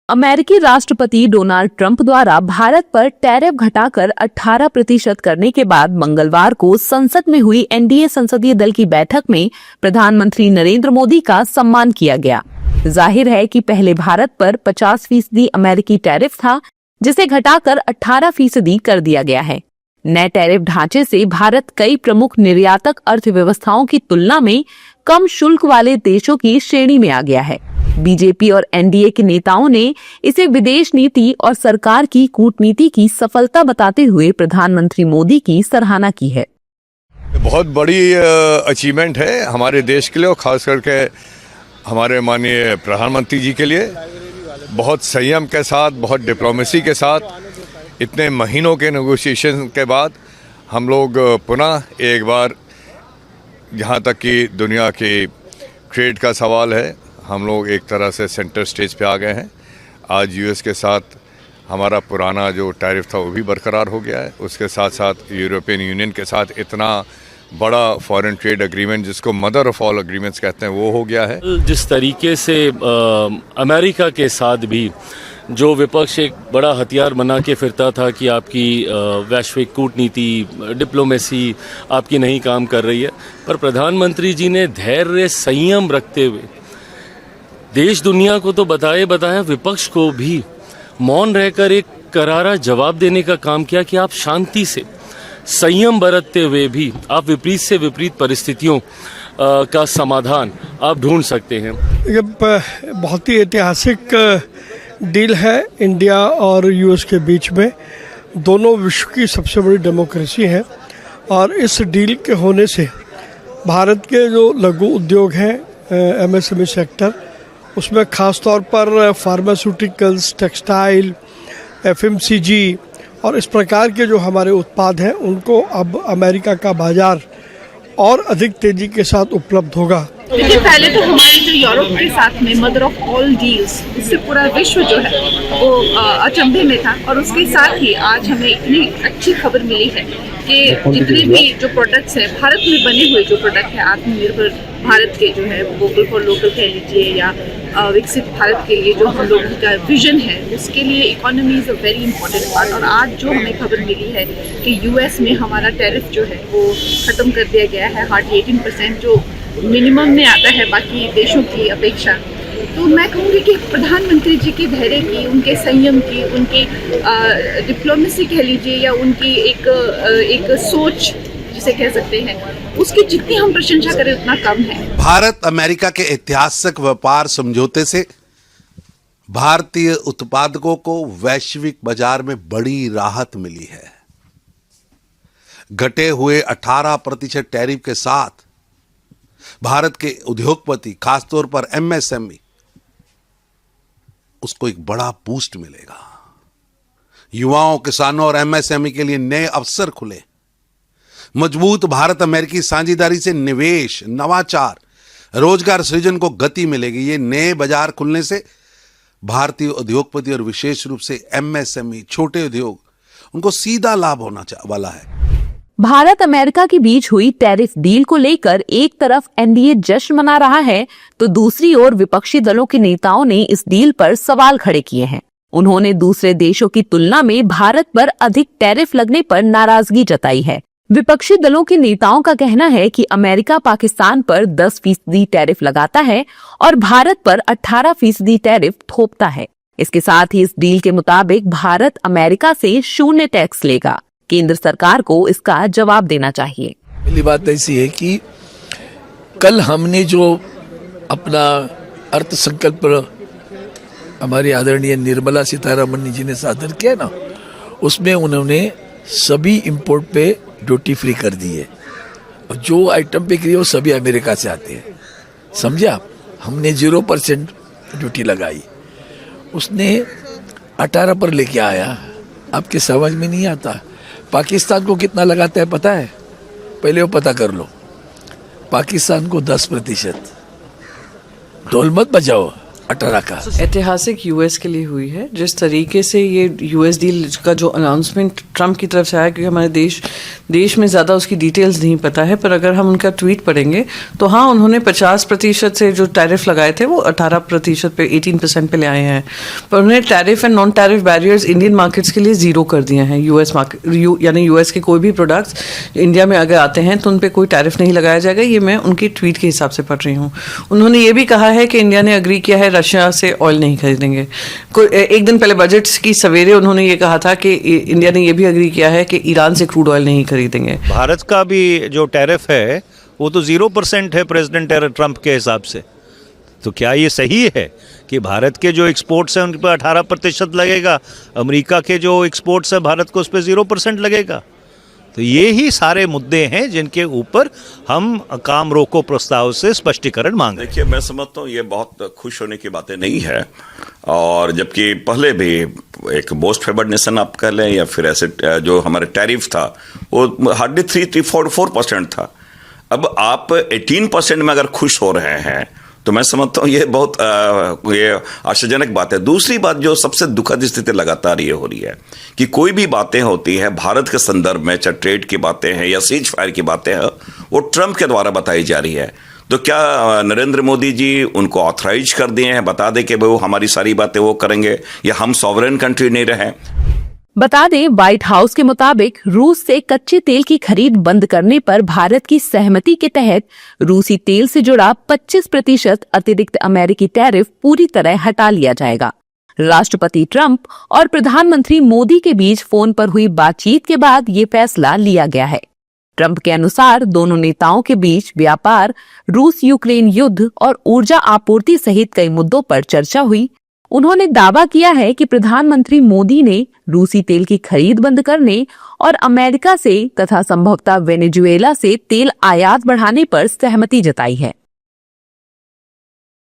अमेरिकी राष्ट्रपति Donald Trump द्वारा भारत पर टैरिफ घटाकर 18% करने के बाद मंगलवार को संसद में हुई एनडीए संसदीय दल की बैठक में प्रधानमंत्री नरेंद्र मोदी का सम्मान किया गया। जाहिर है कि पहले भारत पर 50% अमेरिकी टैरिफ था, जिसे घटाकर 18% कर दिया गया है। नए टैरिफ ढांचे से भारत कई प्रमुख निर्यातक अर्थव्यवस्थाओं की तुलना में कम शुल्क वाले देशों की श्रेणी में आ गया है। बीजेपी और एनडीए के नेताओं ने इसे विदेश नीति और सरकार की कूटनीति की सफलता बताते हुए प्रधानमंत्री मोदी की सराहना की है। बहुत बड़ी अचीवमेंट है हमारे देश के लिए और खास करके हमारे माननीय प्रधानमंत्री जी के लिए। बहुत संयम के साथ, बहुत डिप्लोमेसी के साथ इतने महीनों के नेगोशिएशन के बाद हम लोग पुनः एक बार, जहाँ तक कि दुनिया की ट्रेड का सवाल है, हम लोग एक तरह से सेंटर स्टेज पे आ गए हैं। आज यूएस के साथ हमारा पुराना जो टैरिफ था वो भी बरकरार हो गया है। उसके साथ साथ यूरोपियन यूनियन के साथ इतना बड़ा फॉरेन ट्रेड एग्रीमेंट, जिसको मदर ऑफ ऑल एग्रीमेंट्स कहते हैं, वो हो गया है। जिस तरीके से अमेरिका के साथ भी जो विपक्ष एक बड़ा हथियार बना के फिरता था कि आपकी वैश्विक कूटनीति, डिप्लोमेसी आपकी नहीं काम कर रही है, पर प्रधानमंत्री जी ने धैर्य संयम रखते हुए देश दुनिया को तो बताया विपक्ष को भी मौन रहकर एक करारा जवाब देने का काम किया कि आप शांति से, संयम बरतते हुए भी आप विपरीत से विपरीत परिस्थितियों का समाधान आप ढूंढ सकते हैं। ये बहुत ही ऐतिहासिक डील है इंडिया और यूएस के बीच में। दोनों विश्व की सबसे बड़ी डेमोक्रेसी हैं और इस डील के होने से भारत के जो लघु उद्योग हैं, एमएसएमई सेक्टर, उसमें ख़ास तौर पर फार्मास्यूटिकल्स, टेक्सटाइल, एफएमसीजी और इस प्रकार के जो हमारे उत्पाद हैं, उनको अब अमेरिका का बाज़ार और अधिक तेज़ी के साथ उपलब्ध होगा। देखिए, पहले तो हमारे जो यूरोप के साथ में मदर ऑफ ऑल डील्स, इससे पूरा विश्व जो है वो अचंभे में था, और उसके साथ ही आज हमें इतनी अच्छी खबर मिली है कि जितने भी जो प्रोडक्ट्स हैं, भारत में बने हुए जो प्रोडक्ट हैं, आत्मनिर्भर भारत के जो है, वोकल फॉर लोकल कह लीजिए, या विकसित भारत के लिए जो हम लोगों का विजन है, उसके लिए economy is a very important part. और आज जो हमें खबर मिली है कि यूएस में हमारा टैरिफ जो है वो ख़त्म कर दिया गया है, हार्डली 18%, जो मिनिमम में आता है बाकी देशों की अपेक्षा। तो मैं कहूँगी कि प्रधानमंत्री जी के धैर्य की, उनके संयम की, उनकी डिप्लोमेसी कह लीजिए, या उनकी एक सोच जिसे कह सकते हैं, उसकी जितनी हम प्रशंसा करें उतना कम है। भारत अमेरिका के ऐतिहासिक व्यापार समझौते से भारतीय उत्पादकों को वैश्विक बाजार में बड़ी राहत मिली है। घटे हुए 18% टैरिफ के साथ भारत के उद्योगपति, खासतौर पर एमएसएमई, उसको एक बड़ा बूस्ट मिलेगा। युवाओं, किसानों और एमएसएमई के लिए नए अवसर खुले। मजबूत भारत अमेरिकी साझेदारी से निवेश, नवाचार, रोजगार सृजन को गति मिलेगी। ये नए बाजार खुलने से भारतीय उद्योगपति और विशेष रूप से एमएसएमई, छोटे उद्योग, उनको सीधा लाभ होना वाला है। भारत अमेरिका के बीच हुई टैरिफ डील को लेकर एक तरफ एनडीए जश्न मना रहा है, तो दूसरी ओर विपक्षी दलों के नेताओं ने इस डील पर सवाल खड़े किए हैं। उन्होंने दूसरे देशों की तुलना में भारत पर अधिक टैरिफ लगने पर नाराजगी जताई है। विपक्षी दलों के नेताओं का कहना है कि अमेरिका पाकिस्तान पर 10% टैरिफ लगाता है और भारत पर 18% टैरिफ थोपता है। इसके साथ ही इस डील के मुताबिक भारत अमेरिका से 0 टैक्स लेगा। केंद्र सरकार को इसका जवाब देना चाहिए। पहली बात ऐसी है कि कल हमने जो अपना अर्थ संकल्प हमारी आदरणीय निर्मला सीतारमण जी ने सादर किया ना, उसमें उन्होंने सभी इंपोर्ट पे ड्यूटी फ्री कर दी है, और जो आइटम पे करी वो सभी अमेरिका से आते हैं। समझे आप? हमने 0% ड्यूटी लगाई, उसने 18 पर लेके आया। आपके समझ में नहीं आता। पाकिस्तान को कितना लगाता है पता है? पहले वो पता कर लो। पाकिस्तान को 10%। ढोल मत बजाओ, 18 का। ऐतिहासिक यूएस के लिए हुई है। जिस तरीके से ये यूएस डील का जो अनाउंसमेंट ट्रंप की तरफ से आया, क्योंकि हमारे देश में ज़्यादा उसकी डिटेल्स नहीं पता है, पर अगर हम उनका ट्वीट पढ़ेंगे तो हाँ, उन्होंने 50% से जो टैरिफ लगाए थे वो 18% पे 18% पे ले आए हैं। पर उन्होंने tariff and non tariff barriers Indian markets के लिए ज़ीरो कर दिए हैं। यूएस मार्केट यानी यूएस के कोई भी प्रोडक्ट्स इंडिया में अगर आते हैं तो उन पर कोई टैरिफ नहीं लगाया जाएगा। ये मैं उनकी ट्वीट के हिसाब से पढ़ रही हूँ। उन्होंने ये भी कहा है कि इंडिया ने अग्री किया है रशिया से ऑयल नहीं खरीदेंगे। एक दिन पहले बजट की सवेरे उन्होंने ये कहा था कि इंडिया ने ये भी अग्री किया है कि ईरान से क्रूड ऑयल नहीं खरीदेंगे। भारत का भी जो टैरिफ है वो तो 0% है प्रेसिडेंट ट्रंप के हिसाब से। तो क्या ये सही है कि भारत के जो एक्सपोर्ट्स हैं उन पर 18% लगेगा, अमेरिका के जो एक्सपोर्ट्स हैं भारत को उस पर 0% लगेगा? तो ये ही सारे मुद्दे हैं जिनके ऊपर हम काम रोको प्रस्ताव से स्पष्टीकरण मांग रहे हैं। देखिए, मैं समझता हूँ ये बहुत खुश होने की बातें नहीं है, और जबकि पहले भी एक मोस्ट फेवर्ड नेशन आप कह लें या फिर ऐसे जो हमारे टैरिफ था वो हार्डली 3-4% था। अब आप 18% में अगर खुश हो रहे हैं तो मैं समझता हूँ ये बहुत ये आश्चर्यजनक बात है। दूसरी बात जो सबसे दुखद स्थिति लगातार ये हो रही है कि कोई भी बातें होती है भारत के संदर्भ में, चाहे ट्रेड की बातें हैं या सीज फायर की बातें हैं, वो ट्रंप के द्वारा बताई जा रही है। तो क्या नरेंद्र मोदी जी उनको ऑथराइज कर दिए हैं, बता दें कि वो हमारी सारी बातें वो करेंगे, या हम सॉवरेन कंट्री नहीं रहे? बता दें, व्हाइट हाउस के मुताबिक रूस से कच्चे तेल की खरीद बंद करने पर भारत की सहमति के तहत रूसी तेल से जुड़ा 25% अतिरिक्त अमेरिकी टैरिफ पूरी तरह हटा लिया जाएगा। राष्ट्रपति ट्रंप और प्रधानमंत्री मोदी के बीच फोन पर हुई बातचीत के बाद ये फैसला लिया गया है। ट्रंप के अनुसार दोनों नेताओं के बीच व्यापार, रूस यूक्रेन युद्ध और ऊर्जा आपूर्ति सहित कई मुद्दों पर चर्चा हुई। उन्होंने दावा किया है कि प्रधानमंत्री मोदी ने रूसी तेल की खरीद बंद करने और अमेरिका से तथा संभवतः वेनेजुएला से तेल आयात बढ़ाने पर सहमति जताई है।